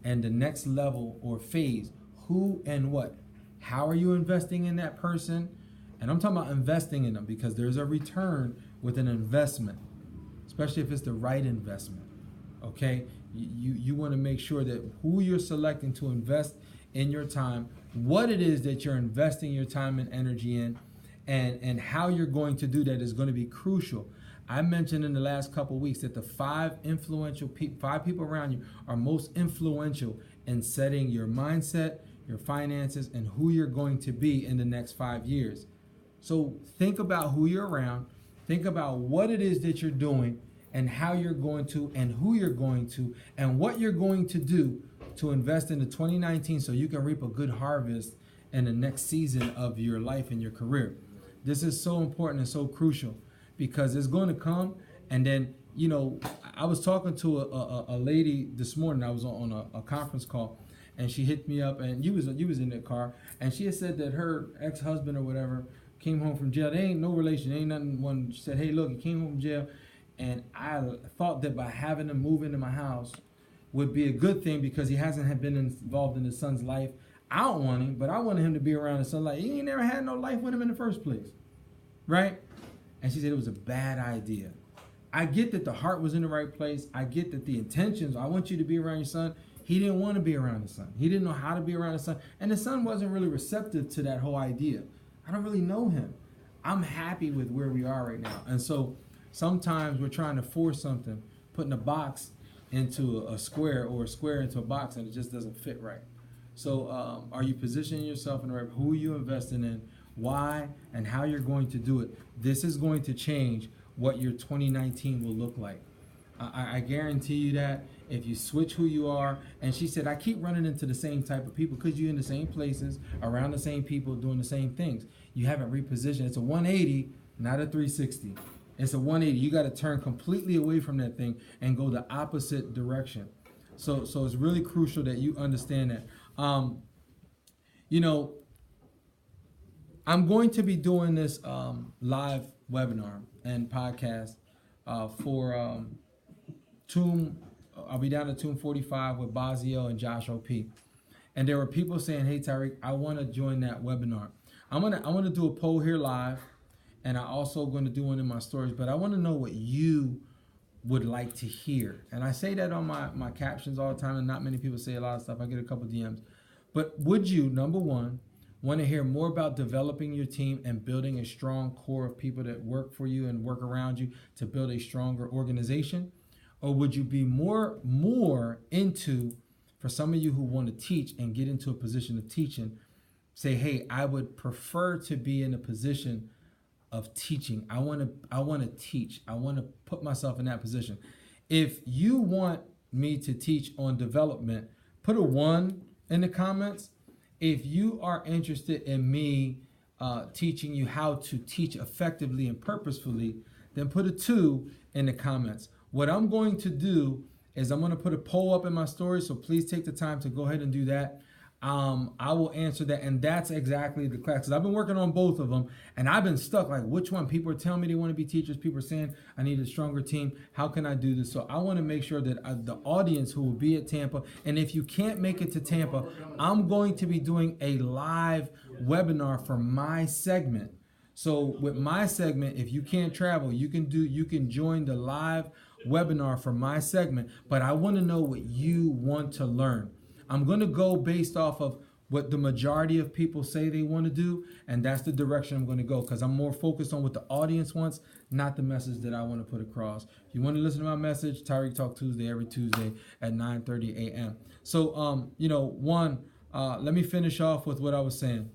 S1: and the next level or phase. Who and what? How are you investing in that person? And I'm talking about investing in them because there's a return with an investment, especially if it's the right investment. Okay, you want to make sure that who you're selecting to invest in your time, what it is that you're investing your time and energy in, and how you're going to do that is going to be crucial. I mentioned in the last couple of weeks that the five people around you are most influential in setting your mindset, your finances, and who you're going to be in the next 5 years. So think about who you're around, think about what it is that you're doing and how you're going to and who you're going to and what you're going to do to invest into 2019 so you can reap a good harvest in the next season of your life and your career. This is so important and so crucial because it's going to come. And then, you know, I was talking to a lady this morning. I was on a conference call, and she hit me up, and you was in that car, and she had said that her ex-husband or whatever came home from jail. They ain't no relation, ain't nothing. One said, hey, look, he came home from jail, and I thought that by having him move into my house would be a good thing because he hasn't been involved in his son's life. I don't want him, but I wanted him to be around his son. Like, he ain't never had no life with him in the first place, right? And she said it was a bad idea. I get that the heart was in the right place. I get that the intentions, I want you to be around your son. He didn't want to be around his son. He didn't know how to be around his son. And the son wasn't really receptive to that whole idea. I don't really know him. I'm happy with where we are right now. And so sometimes we're trying to force something, putting a box into a square or a square into a box, and it just doesn't fit right. So are you positioning yourself in the right, who are you investing in, why, and how you're going to do it? This is going to change what your 2019 will look like. I guarantee you that if you switch who you are. And she said, I keep running into the same type of people because you're in the same places, around the same people, doing the same things. You haven't repositioned. It's a 180, not a 360. It's a 180. You got to turn completely away from that thing and go the opposite direction. So it's really crucial that you understand that. You know, I'm going to be doing this live webinar and podcast for Tomb. I'll be down at Tomb 45 with Bazio and Josh O.P. And there were people saying, hey, Tariq, I want to join that webinar. I want to do a poll here live, and I also going to do one in my stories, but I want to know what you would like to hear. And I say that on my captions all the time, and not many people say a lot of stuff. I get a couple DMs. But would you, number one, want to hear more about developing your team and building a strong core of people that work for you and work around you to build a stronger organization? Or would you be more into, for some of you who want to teach and get into a position of teaching, say, hey, I would prefer to be in a position of teaching. I want to teach. I want to put myself in that position. If you want me to teach on development, put a 1 in the comments. If you are interested in me teaching you how to teach effectively and purposefully, then put a 2 in the comments. What I'm going to do is I'm going to put a poll up in my story, so please take the time to go ahead and do that. I will answer that, and that's exactly the class. Because I've been working on both of them, and I've been stuck. Like, which one? People are telling me they want to be teachers. People are saying, I need a stronger team. How can I do this? So I want to make sure that the audience who will be at Tampa, and if you can't make it to Tampa, I'm going to be doing a live webinar for my segment. So with my segment, if you can't travel, you can join the live webinar for my segment, but I want to know what you want to learn. I'm going to go based off of what the majority of people say they want to do, and that's the direction I'm going to go because I'm more focused on what the audience wants, not the message that I want to put across. If you want to listen to my message, Tariq Talk Tuesday, every Tuesday at 9:30 a.m. So, let me finish off with what I was saying.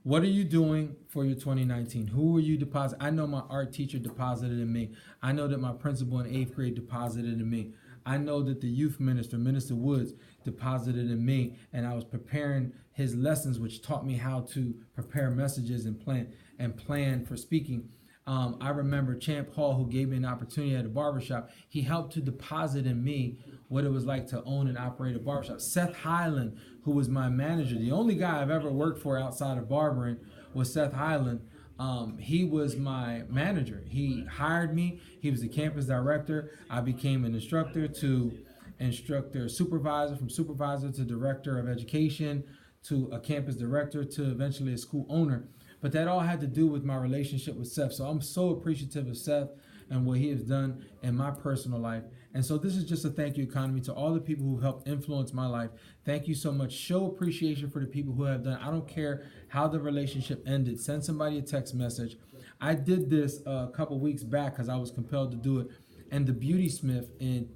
S1: What are you doing for your 2019? Who are you depositing? I know my art teacher deposited in me. I know that my principal in 8th grade deposited in me. I know that the youth minister, Minister Woods, deposited in me, and I was preparing his lessons, which taught me how to prepare messages and plan for speaking. I remember Champ Hall, who gave me an opportunity at a barbershop. He helped to deposit in me what it was like to own and operate a barbershop. Seth Highland, who was my manager, the only guy I've ever worked for outside of barbering was Seth Highland. He was my manager. He hired me. He was the campus director. I became an instructor to instructor, supervisor, from supervisor to director of education, to a campus director, to eventually a school owner. But that all had to do with my relationship with Seth. So I'm so appreciative of Seth and what he has done in my personal life. And so this is just a thank you economy to all the people who helped influence my life. Thank you so much. Show appreciation for the people who have done. I don't care how the relationship ended. Send somebody a text message. I did this a couple weeks back because I was compelled to do it. And the beauty smith in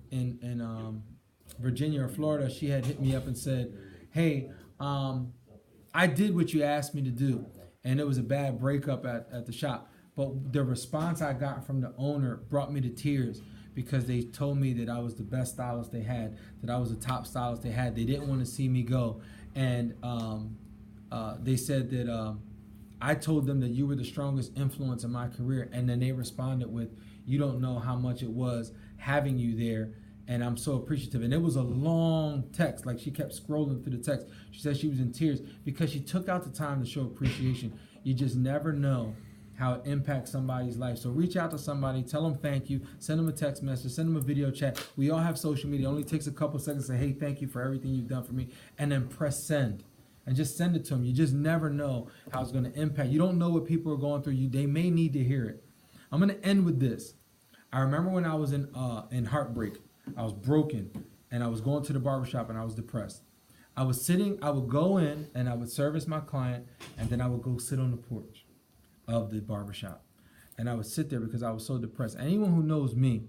S1: Virginia or Florida, she had hit me up and said, hey, I did what you asked me to do. And it was a bad breakup at the shop. But the response I got from the owner brought me to tears, because they told me that I was the best stylist they had, that I was the top stylist they had. They didn't want to see me go. And they said that I told them that you were the strongest influence in my career. And then they responded with, you don't know how much it was having you there. And I'm so appreciative. And it was a long text. Like, she kept scrolling through the text. She said she was in tears because she took out the time to show appreciation. You just never know how it impacts somebody's life. So reach out to somebody, tell them thank you, send them a text message, send them a video chat. We all have social media. It only takes a couple seconds to say, hey, thank you for everything you've done for me. And then press send and just send it to them. You just never know how it's going to impact. You don't know what people are going through. They may need to hear it. I'm going to end with this. I remember when I was in heartbreak. I was broken, and I was going to the barbershop, and I was depressed. I would go in, and I would service my client, and then I would go sit on the porch of the barbershop. And I would sit there because I was so depressed. Anyone who knows me,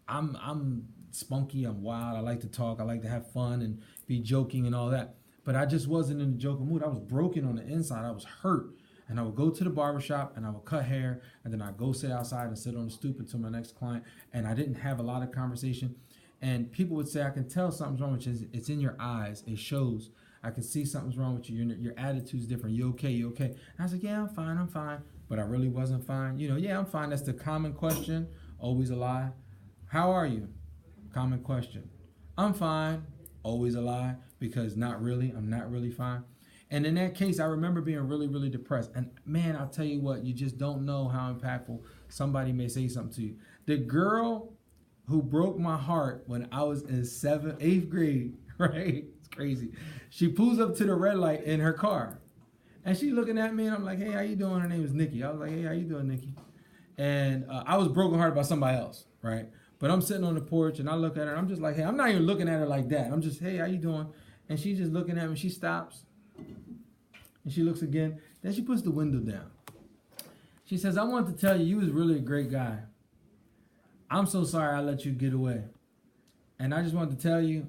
S1: I'm spunky, I'm wild, I like to talk, I like to have fun and be joking and all that. But I just wasn't in the joking mood. I was broken on the inside. I was hurt. And I would go to the barbershop and I would cut hair, and then I'd go sit outside and sit on the stoop until my next client. And I didn't have a lot of conversation. And people would say, I can tell something's wrong with you. It's in your eyes. It shows. I can see something's wrong with you. Your attitude's different. You okay? You okay? And I was like, yeah, I'm fine. But I really wasn't fine. Yeah, I'm fine. That's the common question. Always a lie. How are you? Common question. I'm fine. Always a lie, because not really. I'm not really fine. And in that case, I remember being really, really depressed. And man, I'll tell you what, you just don't know how impactful somebody may say something to you. The girl who broke my heart when I was in 8th grade, right? It's crazy. She pulls up to the red light in her car. And she looking at me, and I'm like, hey, how you doing? Her name was Nikki. I was like, hey, how you doing, Nikki? And I was brokenhearted by somebody else, right? But I'm sitting on the porch, and I look at her, and I'm just like, hey, I'm not even looking at her like that. I'm just, hey, how you doing? And she's just looking at me. She stops. And she looks again. Then she puts the window down. She says, I want to tell you, you was really a great guy. I'm so sorry I let you get away. And I just wanted to tell you,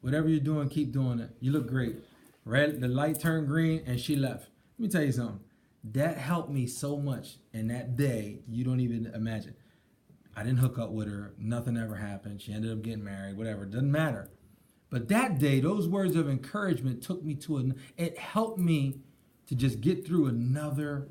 S1: whatever you're doing, keep doing it. You look great. The light turned green, and she left. Let me tell you something. That helped me so much in that day, you don't even imagine. I didn't hook up with her. Nothing ever happened. She ended up getting married, whatever. It doesn't matter. But that day, those words of encouragement took me to it helped me to just get through another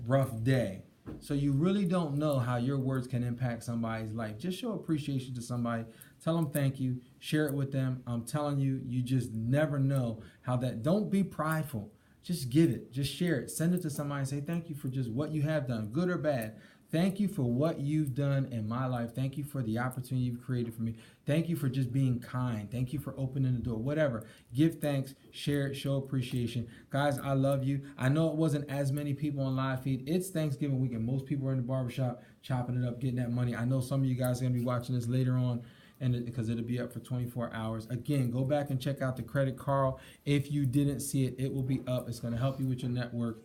S1: rough day. So you really don't know how your words can impact somebody's life. Just show appreciation to somebody. Tell them thank you. Share it with them. I'm telling you, you just never know how that. Don't be prideful. Just give it. Just share it. Send it to somebody and say thank you for just what you have done, good or bad. Thank you for what you've done in my life. Thank you for the opportunity you've created for me. Thank you for just being kind. Thank you for opening the door. Whatever. Give thanks, share it, show appreciation. Guys, I love you. I know it wasn't as many people on live feed. It's Thanksgiving weekend. Most people are in the barbershop chopping it up, getting that money. I know some of you guys are going to be watching this later on, and because it'll be up for 24 hours. Again, go back and check out the Credit Carl. If you didn't see it, it will be up. It's going to help you with your network.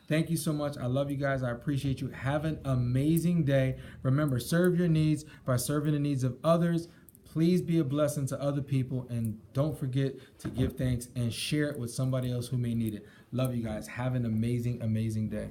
S1: Thank you so much. I love you guys. I appreciate you. Have an amazing day. Remember, serve your needs by serving the needs of others. Please be a blessing to other people. And don't forget to give thanks and share it with somebody else who may need it. Love you guys. Have an amazing, amazing day.